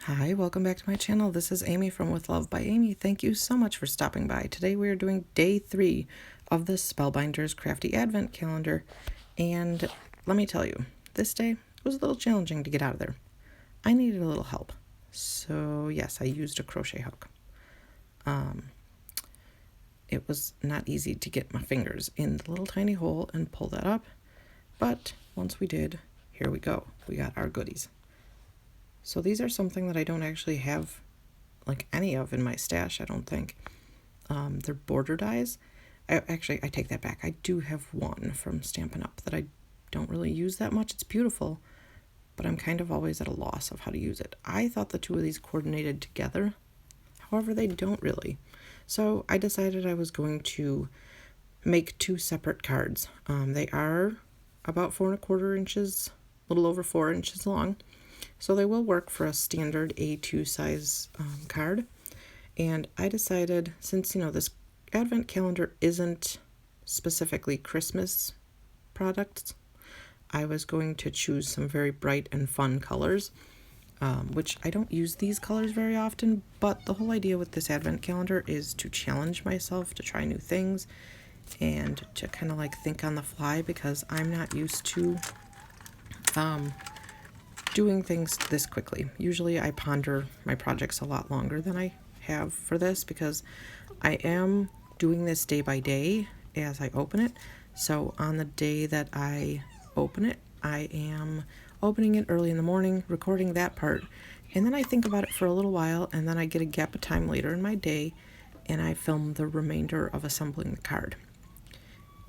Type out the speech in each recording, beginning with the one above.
Hi, welcome back to my channel. This is Amy from With Love by Amy. Thank you so much for stopping by. Today we are doing day 3 of the Spellbinders Crafty Advent Calendar. And let me tell you, this day was a little challenging to get out of there. I needed a little help. So yes, I used a crochet hook. It was not easy to get my fingers in the little tiny hole and pull that up. But once we did, here we go. We got our goodies. So these are something that I don't actually have like any of in my stash, I don't think. They're border dies. I take that back. I do have one from Stampin' Up! That I don't really use that much. It's beautiful, but I'm kind of always at a loss of how to use it. I thought the two of these coordinated together. However, they don't really. So I decided I was going to make 2 separate cards. They are about 4¼ inches, a little over 4 inches long. So they will work for a standard A2 size card. And I decided, since, this advent calendar isn't specifically Christmas products, I was going to choose some very bright and fun colors, which I don't use these colors very often, but the whole idea with this advent calendar is to challenge myself to try new things and to kind of like think on the fly, because I'm not used to doing things this quickly. Usually I ponder my projects a lot longer than I have for this, because I am doing this day by day as I open it. So on the day that I open it, I am opening it early in the morning, recording that part, and then I think about it for a little while, and then I get a gap of time later in my day and I film the remainder of assembling the card.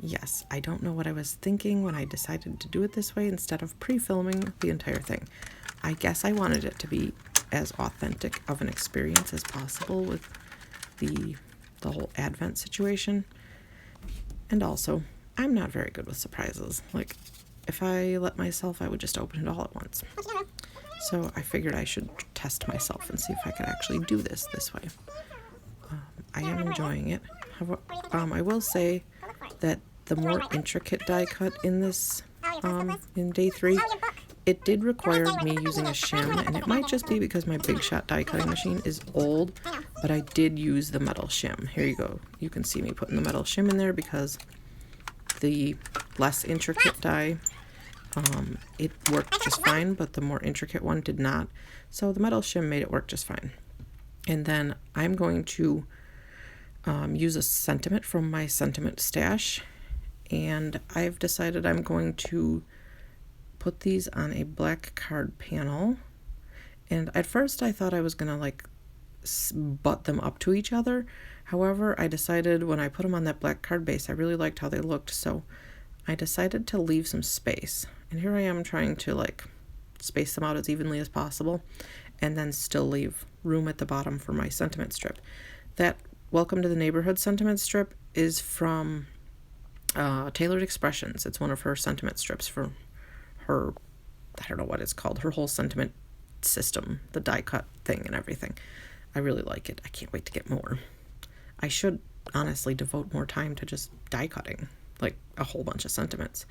Yes, I don't know what I was thinking when I decided to do it this way instead of pre-filming the entire thing. I guess I wanted it to be as authentic of an experience as possible with the whole Advent situation. And also, I'm not very good with surprises. Like, if I let myself, I would just open it all at once. So I figured I should test myself and see if I could actually do this way. I am enjoying it. I will say that the more intricate die cut in this, in day 3, it did require me using a shim, and it might just be because my Big Shot die cutting machine is old, but I did use the metal shim. Here you go. You can see me putting the metal shim in there because the less intricate die, it worked just fine, but the more intricate one did not. So the metal shim made it work just fine. And then I'm going to use a sentiment from my sentiment stash, and I've decided I'm going to put these on a black card panel. And at first I thought I was gonna like butt them up to each other. However, I decided when I put them on that black card base, I really liked how they looked, so I decided to leave some space. And here I am trying to like space them out as evenly as possible, and then still leave room at the bottom for my sentiment strip. That Welcome to the Neighborhood sentiment strip is from Tailored Expressions. It's one of her sentiment strips for her, I don't know what it's called, her whole sentiment system, the die cut thing and everything. I really like it. I can't wait to get more. I should honestly devote more time to just die cutting, like a whole bunch of sentiments.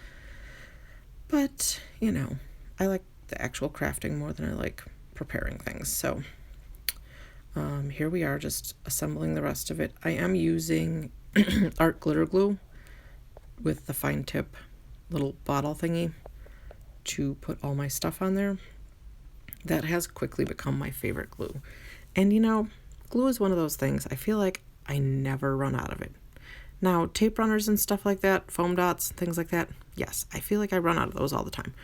But, I like the actual crafting more than I like preparing things. So here we are, just assembling the rest of it. I am using art glitter glue with the fine tip little bottle thingy to put all my stuff on there. That has quickly become my favorite glue. And glue is one of those things, I feel like I never run out of it. Now, tape runners and stuff like that, foam dots, things like that, yes, I feel like I run out of those all the time.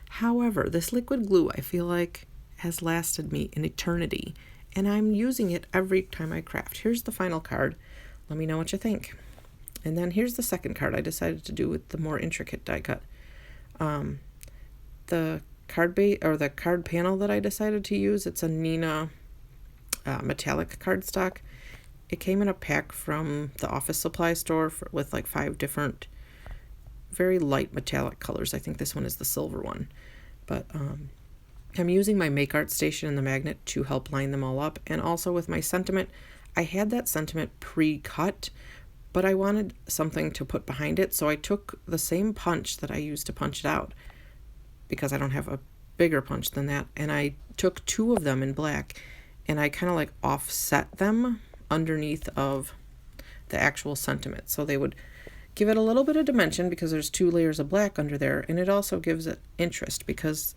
However, this liquid glue, I feel like, has lasted me an eternity, and I'm using it every time I craft. Here's the final card. Let me know what you think. And then here's the second card I decided to do with the more intricate die cut. The card base, or the card panel that I decided to use, it's a Neenah metallic cardstock. It came in a pack from the office supply store with like 5 different very light metallic colors. I think this one is the silver one. But I'm using my Make Art Station and the magnet to help line them all up. And also with my sentiment, I had that sentiment pre-cut, but I wanted something to put behind it. So I took the same punch that I used to punch it out, because I don't have a bigger punch than that, and I took 2 of them in black and I kind of like offset them underneath of the actual sentiment, so they would give it a little bit of dimension because there's 2 layers of black under there, and it also gives it interest because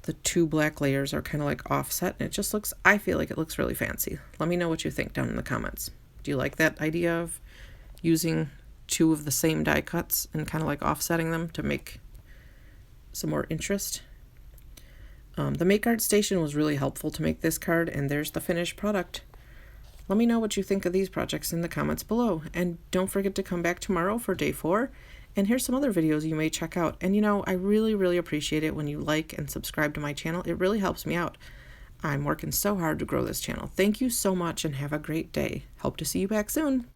the 2 black layers are kind of like offset, and it just looks, I feel like it looks really fancy. Let me know what you think down in the comments. Do you like that idea of using 2 of the same die cuts and kind of like offsetting them to make some more interest? The Make Art Station was really helpful to make this card, and there's the finished product. Let me know what you think of these projects in the comments below, and don't forget to come back tomorrow for day 4, and here's some other videos you may check out. And I really appreciate it when you like and subscribe to my channel. It really helps me out. I'm working so hard to grow this channel. Thank you so much and have a great day. Hope to see you back soon.